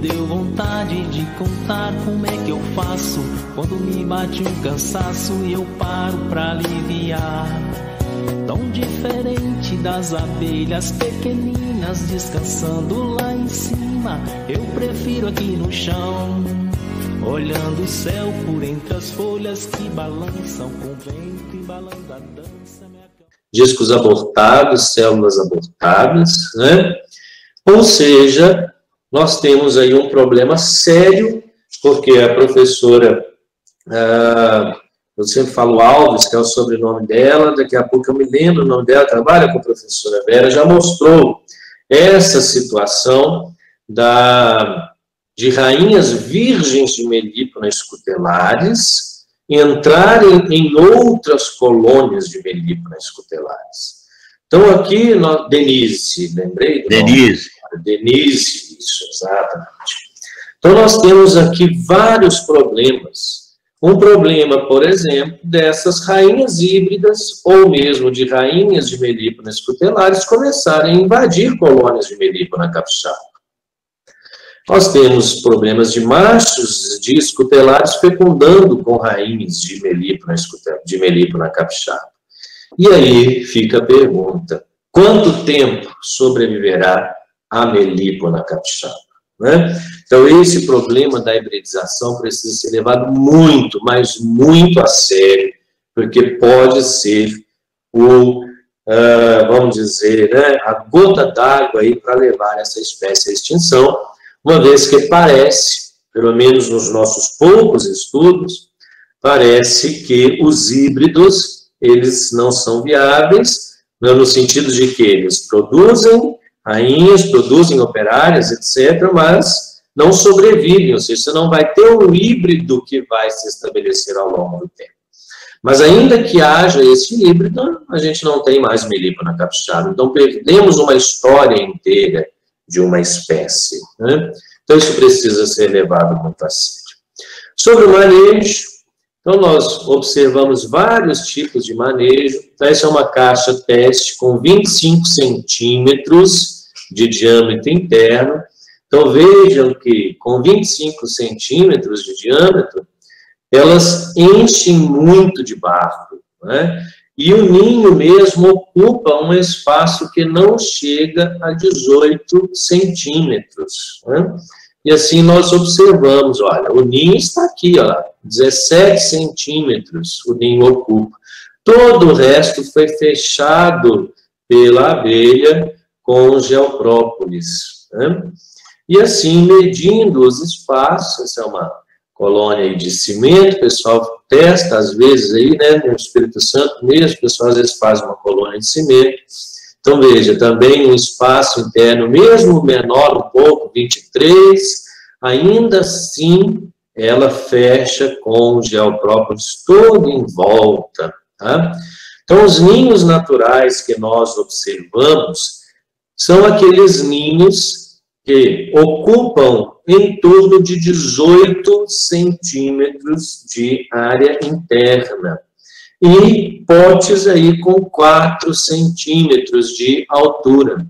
deu vontade de contar como é que eu faço quando me bate um cansaço e eu paro pra aliviar. Tão diferente das abelhas pequeninas descansando lá em cima, eu prefiro aqui no chão, olhando o céu por entre as folhas que balançam com o vento, embalando a dança. Discos abortados, células abortadas, né? Ou seja, nós temos aí um problema sério, porque a professora, eu sempre falo Alves, que é o sobrenome dela, daqui a pouco eu me lembro o nome dela, trabalha com a professora Vera, já mostrou essa situação de rainhas virgens de melípona escutelares entrarem em outras colônias de melípona escutelares. Então, aqui, Denise, lembrei? Denise. Denise, isso, exatamente. Então, nós temos aqui vários problemas. Um problema, por exemplo, dessas rainhas híbridas, ou mesmo de rainhas de melípona escutelares, começarem a invadir colônias de melípona capixaba. Nós temos problemas de machos de escutelares fecundando com rainhas de melípona capixaba. E aí fica a pergunta, quanto tempo sobreviverá a melípona capixaba? Né? Então, esse problema da hibridização precisa ser levado muito, mas muito a sério, porque pode ser vamos dizer, né, a gota d'água aí para levar essa espécie à extinção, uma vez que parece, pelo menos nos nossos poucos estudos, parece que os híbridos, eles não são viáveis, no sentido de que eles produzem rainhas, produzem operárias, etc., mas não sobrevivem, ou seja, você não vai ter um híbrido que vai se estabelecer ao longo do tempo. Mas ainda que haja esse híbrido, a gente não tem mais melípona capixaba, então perdemos uma história inteira de uma espécie, né? Então isso precisa ser levado muito a sério. Sobre o manejo, então nós observamos vários tipos de manejo. Então essa é uma caixa teste com 25 centímetros de diâmetro interno. Então vejam que com 25 centímetros de diâmetro, elas enchem muito de barro, né? E o ninho mesmo ocupa um espaço que não chega a 18 centímetros, né? E assim nós observamos, olha, o ninho está aqui, ó, 17 centímetros o ninho ocupa. Todo o resto foi fechado pela abelha com geoprópolis, né? E assim, medindo os espaços, essa é uma colônia de cimento, o pessoal testa às vezes aí, né, no Espírito Santo mesmo, o pessoal às vezes faz uma colônia de cimento. Então veja, também um espaço interno, mesmo menor um pouco, 23, ainda assim ela fecha com o geoprópolis todo em volta, tá? Então os ninhos naturais que nós observamos são aqueles ninhos que ocupam em torno de 18 centímetros de área interna e potes aí com 4 centímetros de altura.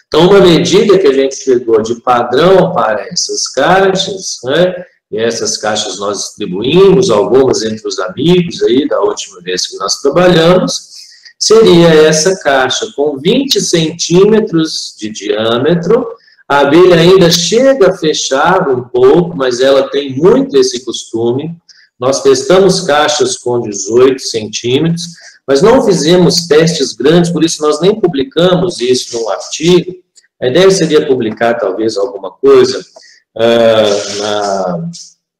Então, uma medida que a gente chegou de padrão para essas caixas, né, e essas caixas nós distribuímos, algumas entre os amigos aí, da última vez que nós trabalhamos, seria essa caixa com 20 centímetros de diâmetro. A abelha ainda chega a fechar um pouco, mas ela tem muito esse costume. Nós testamos caixas com 18 centímetros, mas não fizemos testes grandes, por isso nós nem publicamos isso num artigo. A ideia seria publicar, talvez, alguma coisa na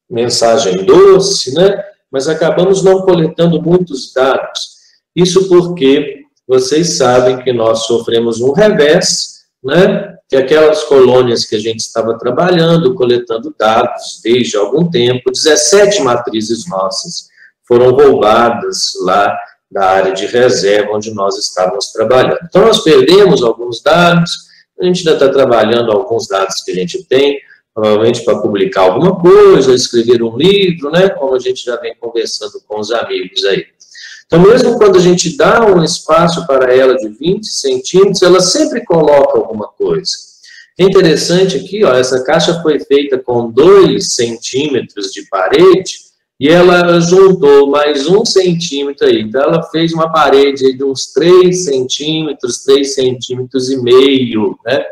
mensagem doce, né? Mas acabamos não coletando muitos dados. Isso porque vocês sabem que nós sofremos um revés, né? Que aquelas colônias que a gente estava trabalhando, coletando dados desde algum tempo, 17 matrizes nossas foram roubadas lá da área de reserva onde nós estávamos trabalhando. Então, nós perdemos alguns dados, a gente ainda está trabalhando alguns dados que a gente tem, provavelmente para publicar alguma coisa, escrever um livro, né, como a gente já vem conversando com os amigos aí. Então, mesmo quando a gente dá um espaço para ela de 20 centímetros, ela sempre coloca alguma coisa. É interessante aqui, ó, essa caixa foi feita com 2 centímetros de parede e ela juntou mais 1 centímetro aí. Então, ela fez uma parede aí de uns 3 centímetros, 3 centímetros e meio, né?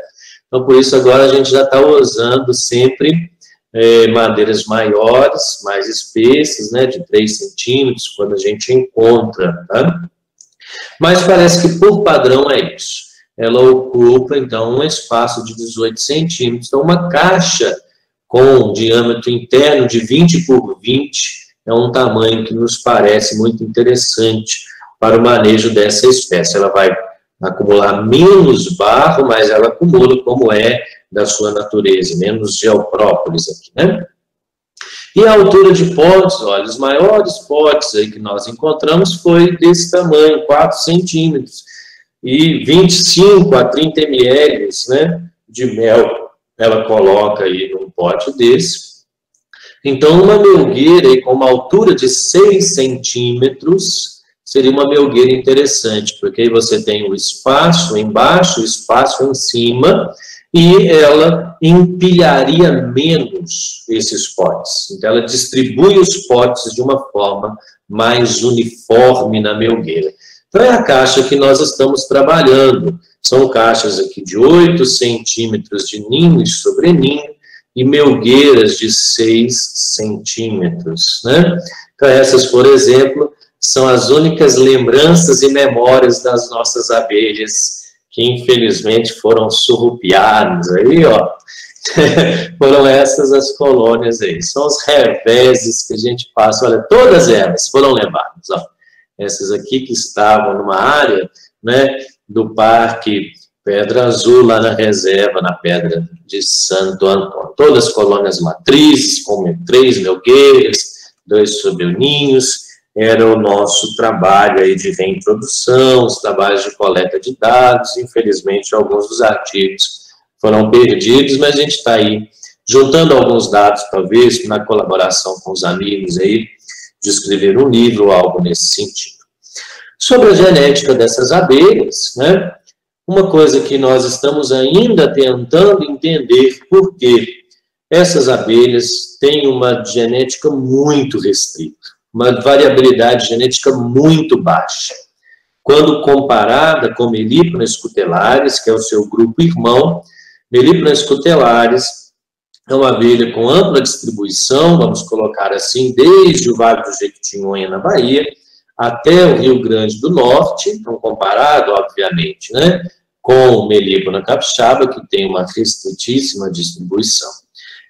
Então, por isso, agora a gente já está usando sempre madeiras maiores, mais espessas, né, de 3 centímetros, quando a gente encontra, tá? Mas parece que, por padrão, é isso. Ela ocupa, então, um espaço de 18 centímetros. Então, uma caixa com diâmetro interno de 20 por 20 é um tamanho que nos parece muito interessante para o manejo dessa espécie. Ela vai acumular menos barro, mas ela acumula como é da sua natureza, menos geoprópolis aqui, né? E a altura de potes, olha, os maiores potes aí que nós encontramos foi desse tamanho, 4 centímetros, e 25 a 30 ml, né, de mel ela coloca aí num pote desse. Então, uma melgueira aí com uma altura de 6 centímetros seria uma melgueira interessante, porque aí você tem o espaço embaixo, o espaço em cima, e ela empilharia menos esses potes. Então, ela distribui os potes de uma forma mais uniforme na melgueira. Então, é a caixa que nós estamos trabalhando. São caixas aqui de 8 centímetros de ninho e sobreninho e melgueiras de 6 centímetros, né? Então, essas, por exemplo, são as únicas lembranças e memórias das nossas abelhas que infelizmente foram surrupiadas aí, ó. Foram essas as colônias aí. São os reveses que a gente passa. Olha, todas elas foram levadas, ó. Essas aqui que estavam numa área, né, do Parque Pedra Azul, lá na reserva, na Pedra de Santo Antônio. Todas as colônias matrizes, com 3 melgueiras, 2 sobreninhos. Era o nosso trabalho aí de reintrodução, os trabalhos de coleta de dados. Infelizmente, alguns dos artigos foram perdidos, mas a gente está aí juntando alguns dados, talvez, na colaboração com os amigos aí, de escrever um livro ou algo nesse sentido. Sobre a genética dessas abelhas, né, uma coisa que nós estamos ainda tentando entender por que essas abelhas têm uma genética muito restrita, uma variabilidade genética muito baixa. Quando comparada com Melipona scutellarius, que é o seu grupo irmão, Melipona scutellarius é uma abelha com ampla distribuição, vamos colocar assim, desde o Vale do Jequitinhonha, na Bahia, até o Rio Grande do Norte, então comparado, obviamente, né, com Melipona capixaba, que tem uma restritíssima distribuição.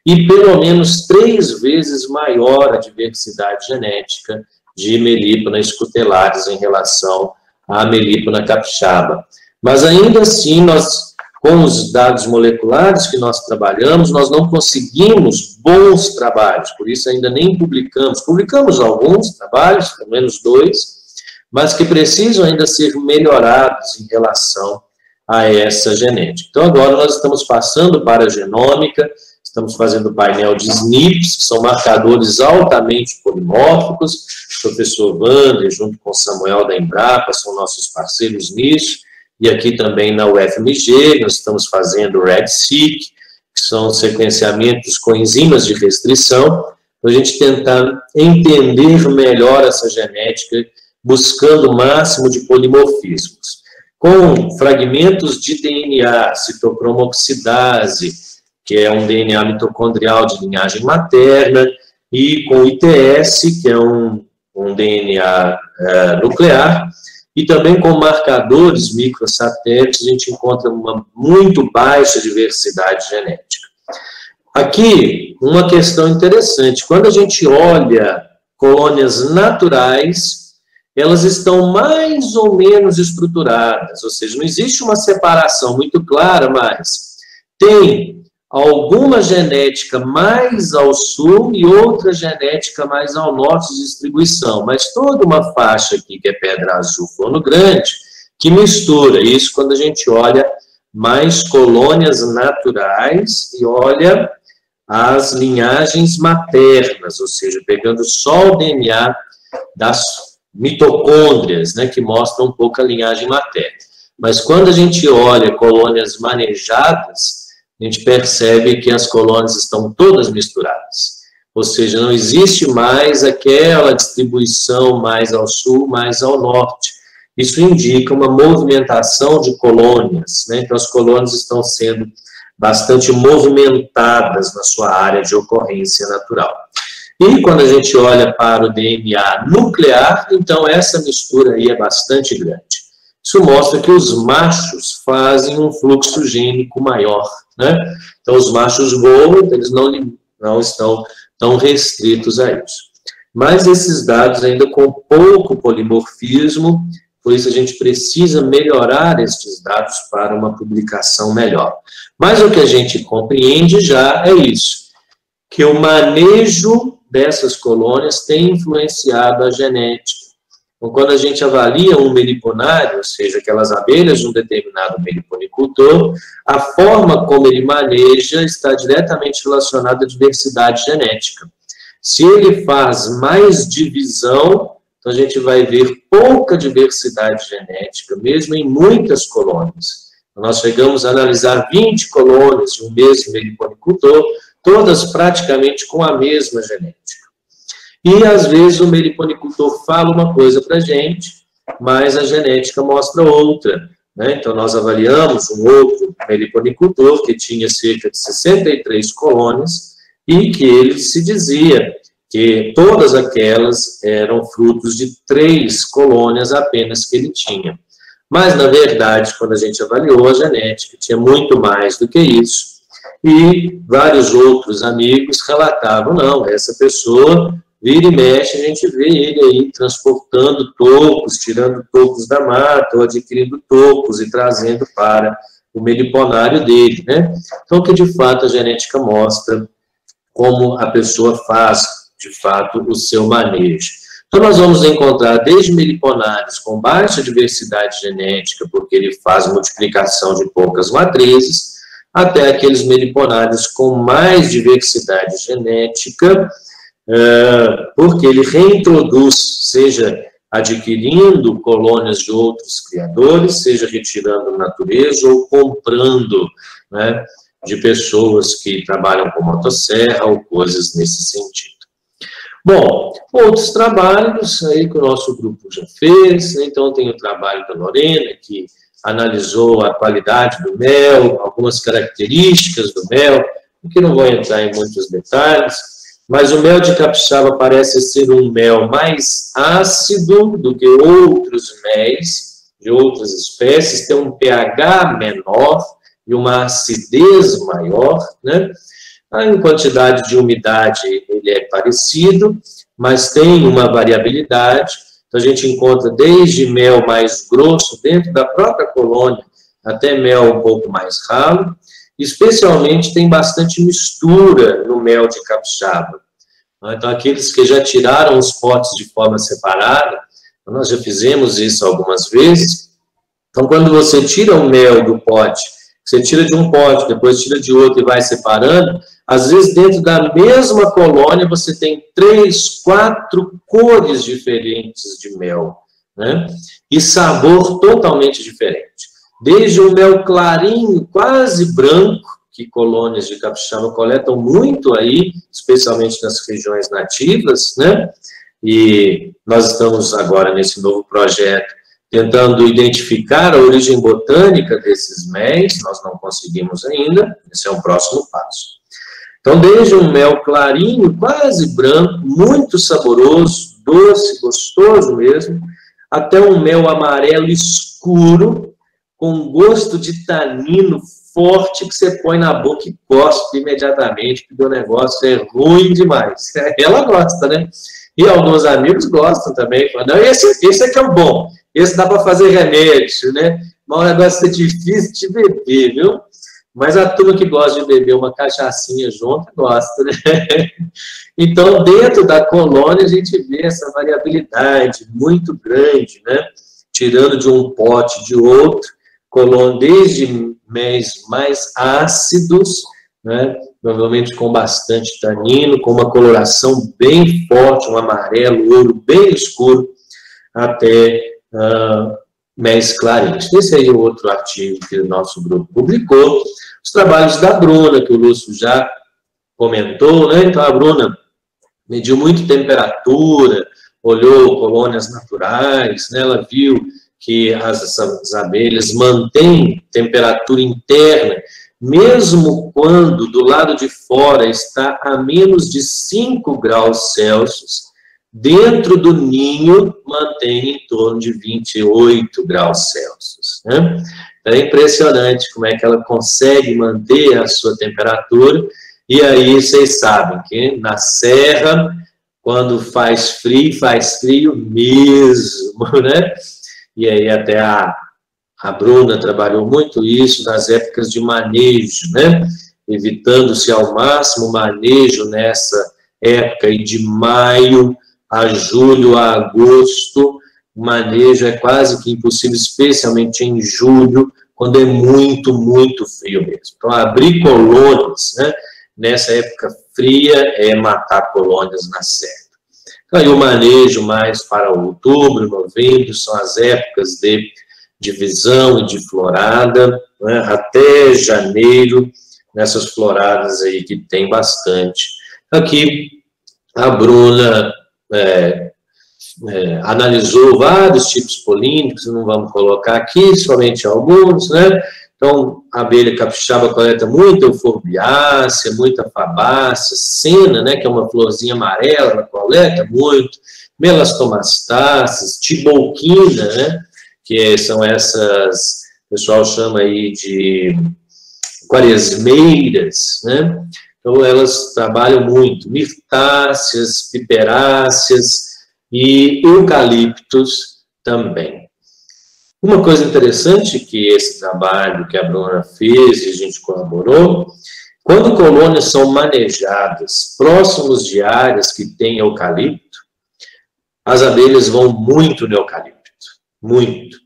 E pelo menos 3 vezes maior a diversidade genética de Melipona scutellarius em relação à Melipona capixaba. Mas ainda assim, nós, com os dados moleculares que nós trabalhamos, nós não conseguimos bons trabalhos, por isso ainda nem publicamos. Publicamos alguns trabalhos, pelo menos 2, mas que precisam ainda ser melhorados em relação a essa genética. Então, agora nós estamos passando para a genômica, estamos fazendo painel de SNPs, que são marcadores altamente polimórficos. O professor Wander, junto com o Samuel da Embrapa, são nossos parceiros nisso. E aqui também na UFMG, nós estamos fazendo o RED-seq, que são sequenciamentos com enzimas de restrição, para a gente tentar entender melhor essa genética, buscando o máximo de polimorfismos. Com fragmentos de DNA, citocromo oxidase, que é um DNA mitocondrial de linhagem materna, e com ITS, que é um DNA nuclear, e também com marcadores microsatélites, a gente encontra uma muito baixa diversidade genética. Aqui, uma questão interessante, quando a gente olha colônias naturais, elas estão mais ou menos estruturadas, ou seja, não existe uma separação muito clara, mas tem alguma genética mais ao sul e outra genética mais ao norte de distribuição, mas toda uma faixa aqui, que é Pedra Azul, Forno Grande, que mistura isso quando a gente olha mais colônias naturais e olha as linhagens maternas, ou seja, pegando só o DNA das mitocôndrias, né, que mostram um pouco a linhagem materna. Mas quando a gente olha colônias manejadas, a gente percebe que as colônias estão todas misturadas. Ou seja, não existe mais aquela distribuição mais ao sul, mais ao norte. Isso indica uma movimentação de colônias, né? Então, as colônias estão sendo bastante movimentadas na sua área de ocorrência natural. E quando a gente olha para o DNA nuclear, então essa mistura aí é bastante grande. Isso mostra que os machos fazem um fluxo gênico maior, né? Então, os machos voam, eles não estão tão restritos a isso. Mas esses dados ainda com pouco polimorfismo, por isso a gente precisa melhorar estes dados para uma publicação melhor. Mas o que a gente compreende já é isso, que o manejo dessas colônias tem influenciado a genética. Então, quando a gente avalia um meliponário, ou seja, aquelas abelhas de um determinado meliponicultor, a forma como ele maneja está diretamente relacionada à diversidade genética. Se ele faz mais divisão, então a gente vai ver pouca diversidade genética, mesmo em muitas colônias. Nós chegamos a analisar 20 colônias de um mesmo meliponicultor, todas praticamente com a mesma genética. E, às vezes, o meliponicultor fala uma coisa para a gente, mas a genética mostra outra, né? Então, nós avaliamos um outro meliponicultor que tinha cerca de 63 colônias e que ele se dizia que todas aquelas eram frutos de 3 colônias apenas que ele tinha. Mas, na verdade, quando a gente avaliou a genética, tinha muito mais do que isso. E vários outros amigos relatavam, não, essa pessoa vira e mexe, a gente vê ele aí transportando tocos, tirando tocos da mata, ou adquirindo tocos e trazendo para o meliponário dele, né? Então, que de fato a genética mostra como a pessoa faz, de fato, o seu manejo. Então, nós vamos encontrar desde meliponários com baixa diversidade genética, porque ele faz multiplicação de poucas matrizes, até aqueles meliponários com mais diversidade genética, porque ele reintroduz, seja adquirindo colônias de outros criadores, seja retirando natureza ou comprando, né, de pessoas que trabalham com motosserra ou coisas nesse sentido. Bom, outros trabalhos aí que o nosso grupo já fez, né? Então tem o trabalho da Lorena, que analisou a qualidade do mel, algumas características do mel, que não vou entrar em muitos detalhes, mas o mel de capixaba parece ser um mel mais ácido do que outros méis de outras espécies, tem um pH menor e uma acidez maior, né? Em quantidade de umidade ele é parecido, mas tem uma variabilidade. Então a gente encontra desde mel mais grosso dentro da própria colônia até mel um pouco mais ralo. Especialmente tem bastante mistura no mel de capixaba. Então aqueles que já tiraram os potes de forma separada, nós já fizemos isso algumas vezes. Então quando você tira o mel do pote, você tira de um pote, depois tira de outro e vai separando, às vezes dentro da mesma colônia você tem 3, 4 cores diferentes de mel, né? E sabor totalmente diferente. Desde o mel clarinho, quase branco, que colônias de capixaba coletam muito aí, especialmente nas regiões nativas, né? E nós estamos agora nesse novo projeto tentando identificar a origem botânica desses méis, nós não conseguimos ainda, esse é um próximo passo. Então, desde um mel clarinho, quase branco, muito saboroso, doce, gostoso mesmo, até um mel amarelo escuro, com gosto de tanino forte, que você põe na boca e cospe imediatamente, porque o negócio é ruim demais. Ela gosta, né? E alguns amigos gostam também. Falam, não, esse aqui é o bom, esse dá para fazer remédio, né? Mas o negócio é difícil de beber, viu? Mas a turma que gosta de beber uma cachaçinha junto, gosta, né? Então, dentro da colônia, a gente vê essa variabilidade muito grande, né? Tirando de um pote de outro, colônia desde méis mais ácidos, né? Provavelmente com bastante tanino, com uma coloração bem forte, um amarelo, ouro bem escuro, até Méis clarins. Esse aí é o outro artigo que o nosso grupo publicou. Os trabalhos da Bruna, que o Lúcio já comentou, né? Então, a Bruna mediu muito temperatura, olhou colônias naturais, né? Ela viu que as abelhas mantêm temperatura interna, mesmo quando do lado de fora está a menos de 5 graus Celsius, dentro do ninho mantém em torno de 28 graus Celsius. Né? É impressionante como é que ela consegue manter a sua temperatura, e aí vocês sabem que na serra, quando faz frio mesmo, né? E aí até a Bruna trabalhou muito isso nas épocas de manejo, né? Evitando-se ao máximo o manejo nessa época aí de maio a julho, a agosto. O manejo é quase que impossível, especialmente em julho, quando é muito, muito frio mesmo. Então, abrir colônias, né? Nessa época fria é matar colônias na serra. Então, aí o manejo mais para outubro, novembro, são as épocas de divisão e de florada, né, até janeiro, nessas floradas aí que tem bastante. Aqui, a Bruna analisou vários tipos polínicos, não vamos colocar aqui, somente alguns, né? Então, a abelha capixaba coleta muita euforbiácea, muita fabácea, cena, né, que é uma florzinha amarela, ela coleta muito, melastomastáceas, tibolquina, né, que são essas, o pessoal chama aí de quaresmeiras, né, então elas trabalham muito, mirtáceas, piperáceas e eucaliptos também. Uma coisa interessante que esse trabalho que a Bruna fez e a gente colaborou, quando colônias são manejadas próximos de áreas que têm eucalipto, as abelhas vão muito no eucalipto, muito.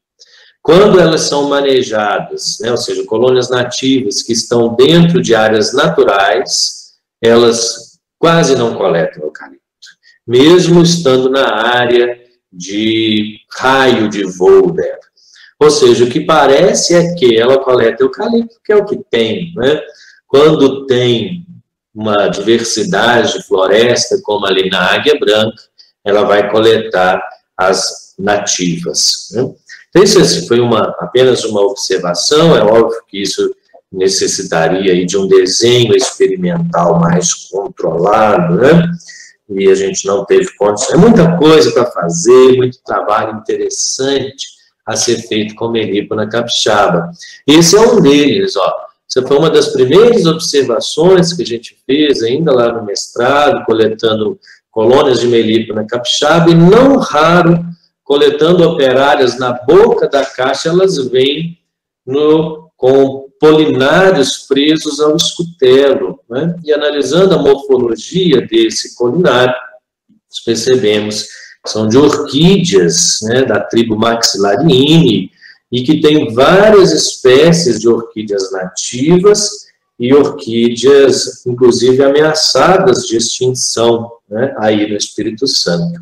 Quando elas são manejadas, né, ou seja, colônias nativas que estão dentro de áreas naturais, elas quase não coletam eucalipto, mesmo estando na área de raio de voo dela. Ou seja, o que parece é que ela coleta eucalipto, que é o que tem, né? Quando tem uma diversidade de floresta, como ali na Águia Branca, ela vai coletar as nativas, né? Então, isso foi apenas uma observação, é óbvio que isso necessitaria aí de um desenho experimental mais controlado, né? E a gente não teve condições. É muita coisa para fazer, muito trabalho interessante a ser feito com melípona capixaba. Esse é um deles, ó. Essa foi uma das primeiras observações que a gente fez ainda lá no mestrado, coletando colônias de melípona capixaba, e não raro, coletando operárias na boca da caixa, elas vêm com polinários presos ao escutelo, né? E analisando a morfologia desse polinário, nós percebemos que são de orquídeas, né, da tribo Maxillariinae, e que tem várias espécies de orquídeas nativas e orquídeas, inclusive, ameaçadas de extinção, né, aí no Espírito Santo.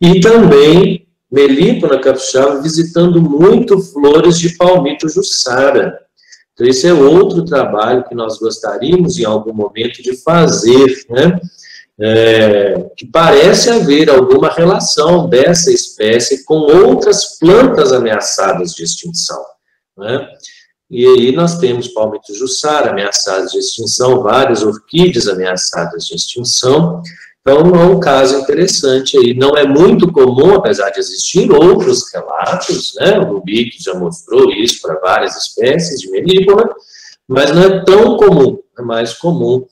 E também melípona capixaba visitando muito flores de palmito jussara. Então, esse é outro trabalho que nós gostaríamos, em algum momento, de fazer, né? Que parece haver alguma relação dessa espécie com outras plantas ameaçadas de extinção, né? E aí nós temos palmito jussara ameaçados de extinção, várias orquídeas ameaçadas de extinção. Então, é um caso interessante aí. Não é muito comum, apesar de existir outros relatos, né? O Lubick já mostrou isso para várias espécies de melípona, mas não é tão comum, é mais comum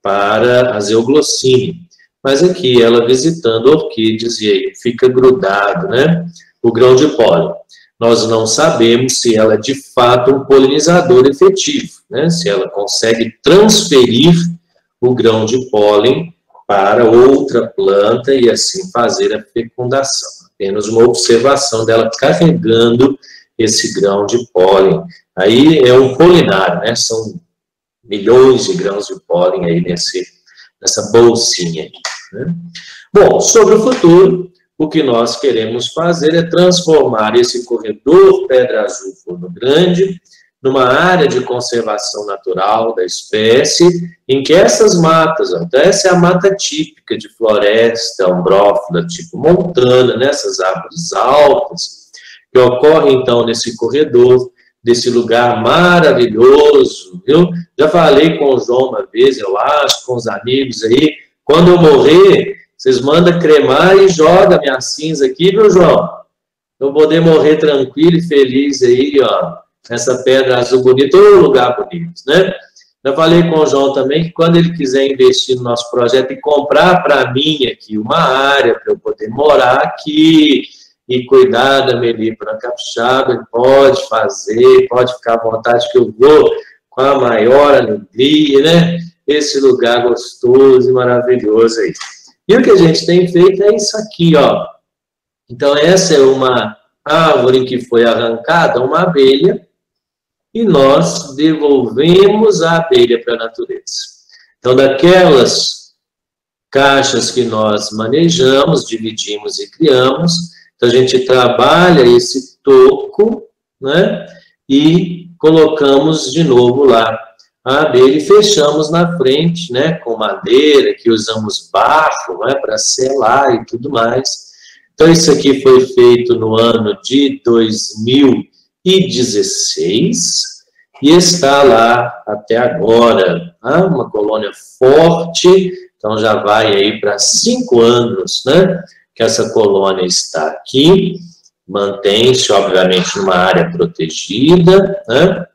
para a Zeuglossine. Mas aqui, ela visitando orquídeas, e aí fica grudado, né, o grão de pólen. Nós não sabemos se ela é, de fato, um polinizador efetivo, né, se ela consegue transferir o grão de pólen para outra planta e assim fazer a fecundação. Apenas uma observação dela carregando esse grão de pólen. Aí é um polinário, né, são milhões de grãos de pólen aí nessa bolsinha. Né? Bom, sobre o futuro, o que nós queremos fazer é transformar esse corredor Pedra Azul Forno Grande numa área de conservação natural da espécie, em que essas matas, então essa é a mata típica de floresta umbrófila, tipo montana, né, essas árvores altas, que ocorre então nesse corredor, desse lugar maravilhoso, viu? Já falei com o João uma vez, eu acho, com os amigos aí, quando eu morrer, vocês mandam cremar e joga minha cinza aqui, viu, João? Eu vou poder morrer tranquilo e feliz aí, ó, nessa Pedra Azul bonita, todo lugar bonito, né? Eu falei com o João também que quando ele quiser investir no nosso projeto e comprar para mim aqui uma área para eu poder morar aqui e cuidar da melípona capixaba, ele pode fazer, pode ficar à vontade que eu vou com a maior alegria, né? Esse lugar gostoso e maravilhoso aí. E o que a gente tem feito é isso aqui, ó. Então, essa é uma árvore que foi arrancada, uma abelha, e nós devolvemos a abelha para a natureza. Então, daquelas caixas que nós manejamos, dividimos e criamos, então a gente trabalha esse toco, né, e colocamos de novo lá a abelha e fechamos na frente, né, com madeira, que usamos barro, né, para selar e tudo mais. Então, isso aqui foi feito no ano de 2016 e está lá até agora, tá? Uma colônia forte, então já vai aí para 5 anos, né, que essa colônia está aqui, mantém-se, obviamente, numa área protegida, né,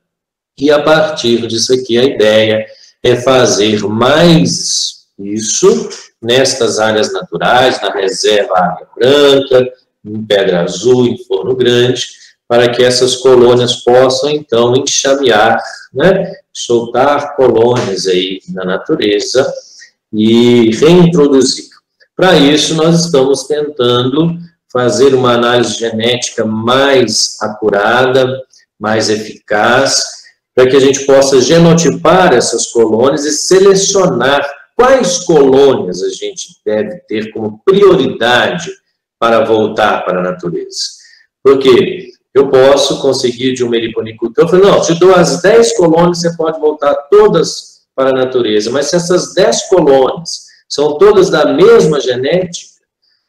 e a partir disso aqui a ideia é fazer mais isso nestas áreas naturais, na reserva Águia Branca, em Pedra Azul, em Forno Grande, para que essas colônias possam, então, enxamear, né, soltar colônias aí na natureza e reintroduzir. Para isso, nós estamos tentando fazer uma análise genética mais acurada, mais eficaz, para que a gente possa genotipar essas colônias e selecionar quais colônias a gente deve ter como prioridade para voltar para a natureza. Porque eu posso conseguir de um meliponicultor, eu falo, não, te dou as 10 colônias, você pode voltar todas para a natureza, mas se essas 10 colônias são todas da mesma genética,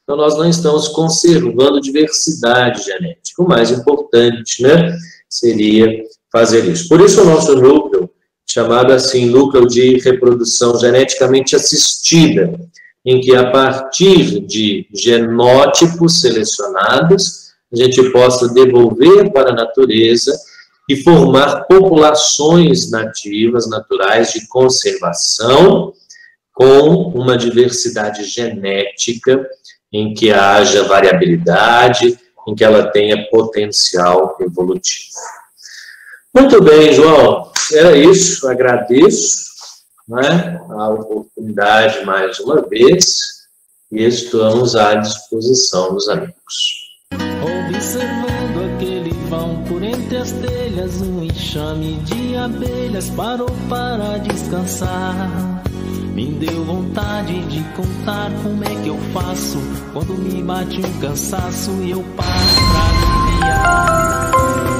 então nós não estamos conservando diversidade genética. O mais importante, né, seria fazer isso. Por isso o nosso núcleo, chamado assim, núcleo de reprodução geneticamente assistida, em que a partir de genótipos selecionados, a gente possa devolver para a natureza e formar populações nativas, naturais, de conservação, com uma diversidade genética, em que haja variabilidade, em que ela tenha potencial evolutivo. Muito bem, João, era isso, agradeço, né, a oportunidade mais uma vez e estamos à disposição dos amigos. Observando aquele vão por entre as telhas, um enxame de abelhas parou para descansar. Me deu vontade de contar como é que eu faço quando me bate um cansaço e eu paro pra aliviar.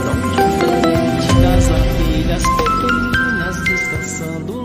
Tão diferente das abelhas pequeninas descansando